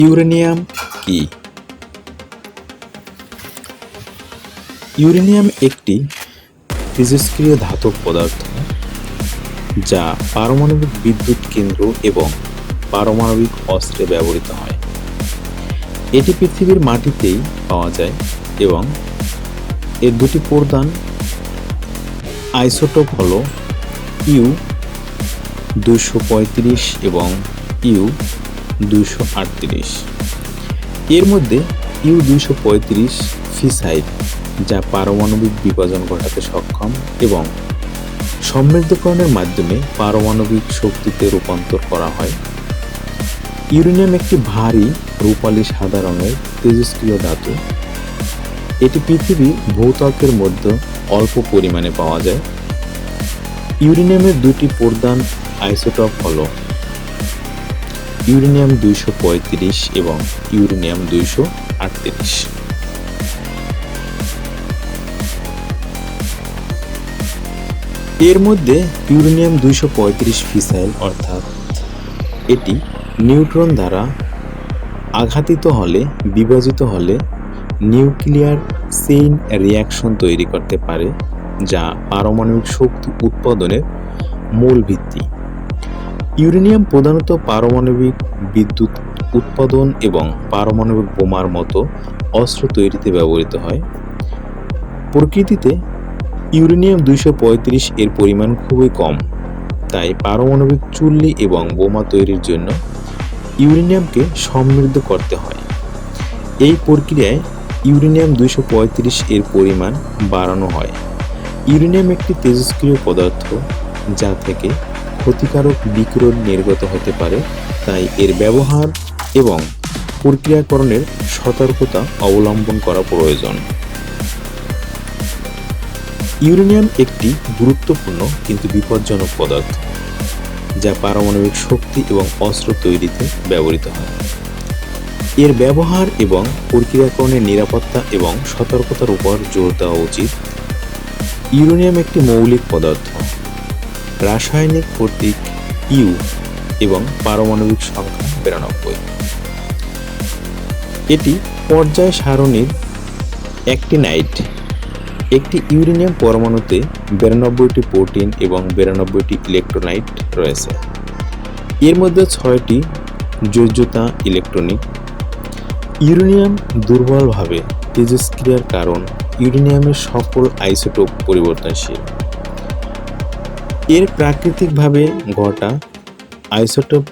Uranium কি? Uranium একটি তেজস্ক্রিয় ধাতব পদার্থ যা পারমাণবিক বিদ্যুৎ কেন্দ্র এবং পারমাণবিক অস্ত্রে ব্যবহৃত হয়। এটি পৃথিবীর মাটিতেই পাওয়া যায় এবং এর দুটি প্রধান আইসোটোপ হল ইউ-235 এবং ইউ-238। এর মধ্যে ইউ-235 ফিসাইল, যা পারমাণবিক বিভাজন ঘটাতে সক্ষম এবং সমৃদ্ধকরণের মাধ্যমে পারমাণবিক শক্তিতে রূপান্তর করা হয়। ইউরেনিয়াম একটি ভারী রূপালী সাদা রঙের তেজস্ক্রিয় ধাতু। এটি পৃথিবীর ভূত্বকের মধ্যে অল্প পরিমাণে পাওয়া যায়। ইউরেনিয়ামের দুটি প্রধান আইসোটোপ হল ইউরেনিয়াম-235 এবং ইউরেনিয়াম-238। এর মধ্যে ইউরেনিয়াম-235 ফিসাইল, অর্থাৎ এটি নিউট্রন দ্বারা আঘাতিত হলে বিভাজিত হলে নিউক্লিয়ার চেইন রিঅ্যাকশন তৈরি করতে পারে, যা পারমাণবিক শক্তি উৎপাদনের মূল ভিত্তি। ইউরেনিয়াম প্রধানত পারমাণবিক বিদ্যুৎ উৎপাদন এবং পারমাণবিক বোমার মতো অস্ত্র তৈরিতে ব্যবহৃত হয়। প্রকৃতিতে ইউরেনিয়াম-235 এর পরিমাণ খুবই কম, তাই পারমাণবিক চুল্লি এবং বোমা তৈরির জন্য ইউরেনিয়ামকে সমৃদ্ধ করতে হয়। এই প্রক্রিয়ায় ইউরেনিয়াম-235 এর পরিমাণ বাড়ানো হয়। ইউরেনিয়াম একটি তেজস্ক্রিয় পদার্থ যা থেকে ক্ষতিকারক বিকিরণ নির্গত হতে পারে, তাই এর ব্যবহার এবং প্রক্রিয়াকরণের সতর্কতা অবলম্বন করা প্রয়োজন। ইউরেনিয়াম একটি গুরুত্বপূর্ণ কিন্তু বিপজ্জনক পদার্থ যা পারমাণবিক শক্তি এবং অস্ত্র তৈরিতে ব্যবহৃত হয়। এর ব্যবহার এবং প্রক্রিয়াকরণের নিরাপত্তা এবং সতর্কতার উপর জোর দেওয়া উচিত। ইউরেনিয়াম একটি মৌলিক পদার্থ, রাসায়নিক প্রতীক ইউ এবং পারমাণবিক সংখ্যা 92। এটি পর্যায় সারণীর অ্যাক্টিনাইড। একটি ইউরেনিয়াম পরমাণুতে 92টি প্রোটিন এবং 92টি ইলেকট্রোনাইট রয়েছে। এর মধ্যে 6টি যোজ্যতা ইলেকট্রনিক। ইউরেনিয়াম দুর্বলভাবে তেজস্ক্রিয়ার কারণ ইউরেনিয়ামের সকল আইসোটোপ পরিবর্তনশীল। এর প্রাকৃতিকভাবে ঘটা আইসোটোপ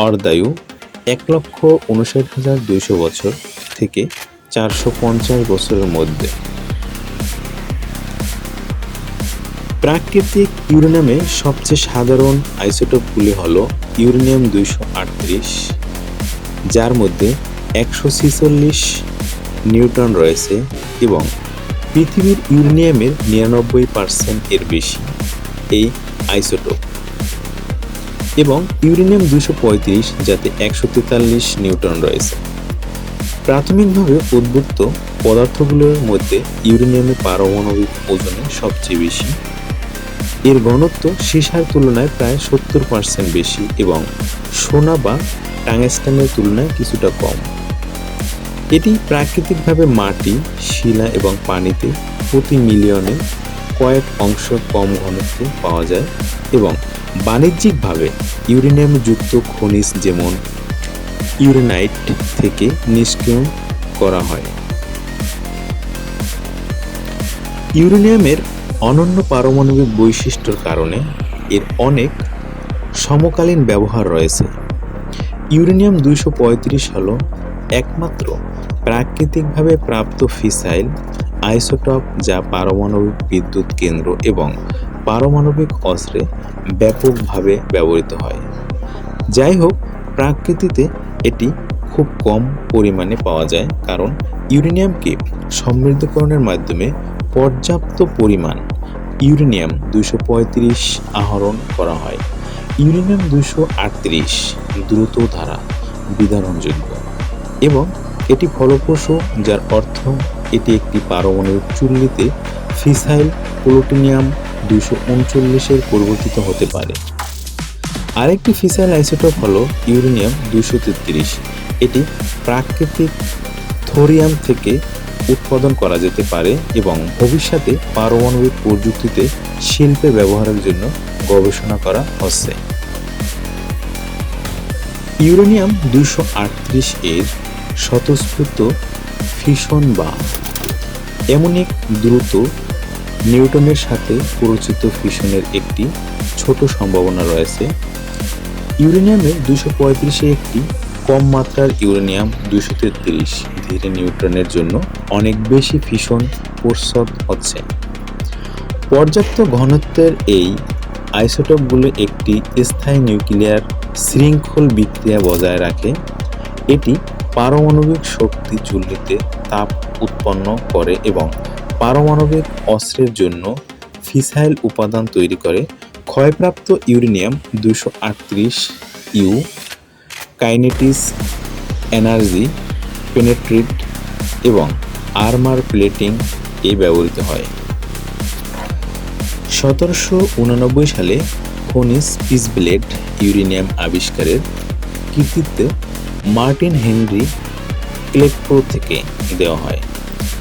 অর্ধায়ু 1,59,200 বছর থেকে 450 বছরের মধ্যে। প্রাকৃতিক ইউরেনিয়ামের সবচেয়ে সাধারণ আইসোটোপগুলি হল ইউরেনিয়াম-238, যার মধ্যে 146 নিউট্রন রয়েছে এবং পৃথিবীর ইউরেনিয়ামের 99% এর বেশি এই আইসোটোপ, এবং ইউরেনিয়াম-235, যাতে 143 নিউট্রন রয়েছে। প্রাথমিকভাবে উদ্ভূত পদার্থগুলোর মধ্যে ইউরেনিয়ামের পারমাণবিক ওজনে সবচেয়ে বেশি। এর ঘনত্ব সীসার তুলনায় প্রায় 70% বেশি এবং সোনা বা টাংস্টেনের তুলনায় কিছুটা কম। এটি প্রাকৃতিকভাবে মাটি, শিলা এবং পানিতে প্রতি মিলিয়নে কয়েক অংশ কম ঘনত্বে পাওয়া যায় এবং বাণিজ্যিকভাবে ইউরেনিয়ামযুক্ত খনিজ যেমন ইউরেনাইট থেকে নিষ্ক্রিয় করা হয়। ইউরেনিয়ামের অনন্য পারমাণবিক বৈশিষ্ট্যের কারণে এর অনেক সমকালীন ব্যবহার রয়েছে। ইউরেনিয়াম-235 হল একমাত্র প্রাকৃতিকভাবে প্রাপ্ত ফিসাইল আইসোটোপ যা পারমাণবিক বিদ্যুৎ কেন্দ্র এবং পারমাণবিক অস্ত্রে ব্যাপকভাবে ব্যবহৃত হয়। যাই হোক, প্রকৃতিতে এটি খুব কম পরিমাণে পাওয়া যায়, কারণ ইউরেনিয়ামকে সমৃদ্ধকরণের মাধ্যমে পর্যাপ্ত পরিমাণ ইউরেনিয়াম-235 আহরণ করা হয়। ইউরেনিয়াম-238 দ্রুত ধারা বিদারণযোগ্য এবং এটি ফলপ্রসূ, যার অর্থ এটি একটি পারমাণবিক চুল্লিতে ফিসাইল প্লুটোনিয়াম-239 পরিবর্তিত হতে পারে। আরেকটি ফিসাইল আইসোটোপ হলো ইউরেনিয়াম 233। এটি প্রাকৃতিক থোরিয়াম থেকে উৎপাদন করা যেতে পারে এবং ভবিষ্যতে পারমাণবিক প্রযুক্তিতে শিল্পে ব্যবহারের জন্য গবেষণা করা হচ্ছে। ইউরেনিয়াম 238 এর স্বতঃস্ফূর্ত ফিশন বা এমন এক দ্রুত নিউটনের সাথে পরিচিত ফিশনের একটি ছোট সম্ভাবনা রয়েছে। ইউরেনিয়ামের 235 একটি কম মাত্রার ইউরেনিয়াম 233 ধীরে নিউট্রনের জন্য অনেক বেশি ফিশন প্রস্তুত হচ্ছে। পর্যাপ্ত ঘনত্বের এই আইসোটোপগুলো একটি স্থায়ী নিউক্লিয়ার শৃঙ্খল বিক্রিয়া বজায় রাখে। এটি পারমাণবিক শক্তি চুল্লিতে তাপ উৎপন্ন করে এবং পারমাণবিক অস্ত্রের জন্য ফিসাইল উপাদান তৈরি করে। ক্ষয়প্রাপ্ত uranium 238 U kinetic energy penetrate এবং আর্মার প্লেটিং এ ব্যবহৃত হয়। 1789 সালে খনিজ পিসব্লেড ইউরেনিয়াম আবিষ্কারের কৃতিত্ব মার্টিন হেনরি ক্লেকপো থেকে দেওয়া হয়।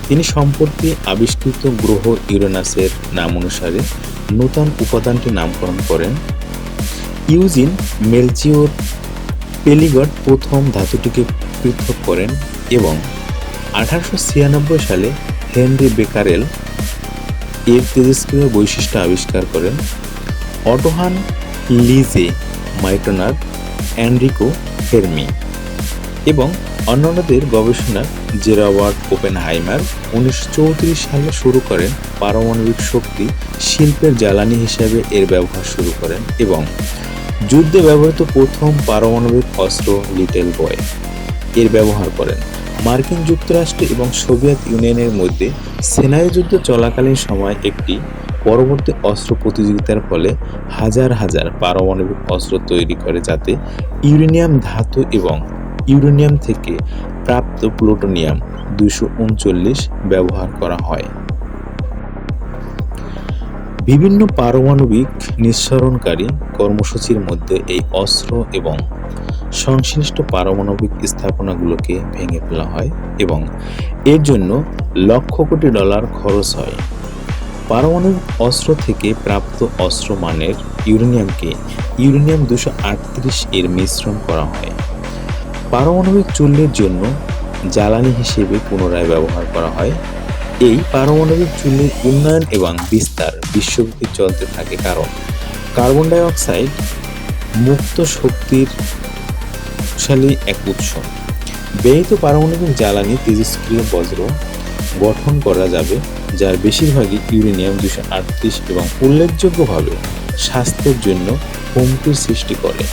তিনি সম্প্রতি আবিষ্কৃত গ্রহ ইউরেনাসের নাম অনুসারে নূতন উপাদানটির নামকরণ করেন। ইউজিন মেলচিওর পেলিগট প্রথম ধাতুটিকে পৃথক করেন এবং 1896 সালে হেনরি বেকারেল এর তেজস্ক্রিয় বৈশিষ্ট্য আবিষ্কার করেন। অটোহান লিজে মাইটনার, এনরিকো ফের্মি এবং অন্যান্যদের গবেষণা জেরাওয়ার্ড ওপেনহাইমার 1934 সালে শুরু করেন। পারমাণবিক শক্তি শিল্পের জ্বালানি হিসেবে এর ব্যবহার শুরু করেন এবং যুদ্ধে ব্যবহৃত প্রথম পারমাণবিক অস্ত্র লিটল বয় এর ব্যবহার করেন। মার্কিন যুক্তরাষ্ট্র এবং সোভিয়েত ইউনিয়নের মধ্যে সেনায়ুদ্ধ চলাকালীন সময় একটি পরবর্তী অস্ত্র প্রতিযোগিতার ফলে হাজার হাজার পারমাণবিক অস্ত্র তৈরি করে, যাতে ইউরেনিয়াম ধাতু এবং ইউরেনিয়াম থেকে প্রাপ্ত প্লুটোনিয়াম 239 ব্যবহার করা হয়। বিভিন্ন পারমাণবিক নিঃসরণকারী কর্মসূচির মধ্যে এই অস্ত্র এবং সংশ্লিষ্ট পারমাণবিক স্থাপনাগুলোকে ভেঙে ফেলা হয় এবং এর জন্য লক্ষ কোটি ডলার খরচ হয়। পারমাণবিক অস্ত্র থেকে প্রাপ্ত অস্ত্র মানের ইউরেনিয়ামকে ইউরেনিয়াম 238 এর মিশ্রণ করা হয়। পারমাণবিক চুল্লির জন্য জ্বালানি হিসেবে পুনরায় ব্যবহার করা হয়। এই পারমাণবিক চুল্লির উন্নয়ন এবং বিস্তার বিশ্বব্যাপী চলতে থাকে, কারণ কার্বন ডাই অক্সাইড মুক্ত শক্তিশালী এক উৎস। ব্যয়িত পারমাণবিক জ্বালানি তেজস্ক্রিয় বজ্র গঠন করা যাবে, যার বেশিরভাগই ইউরেনিয়াম 238 এবং উল্লেখযোগ্যভাবে স্বাস্থ্যের জন্য হুমকির সৃষ্টি করে।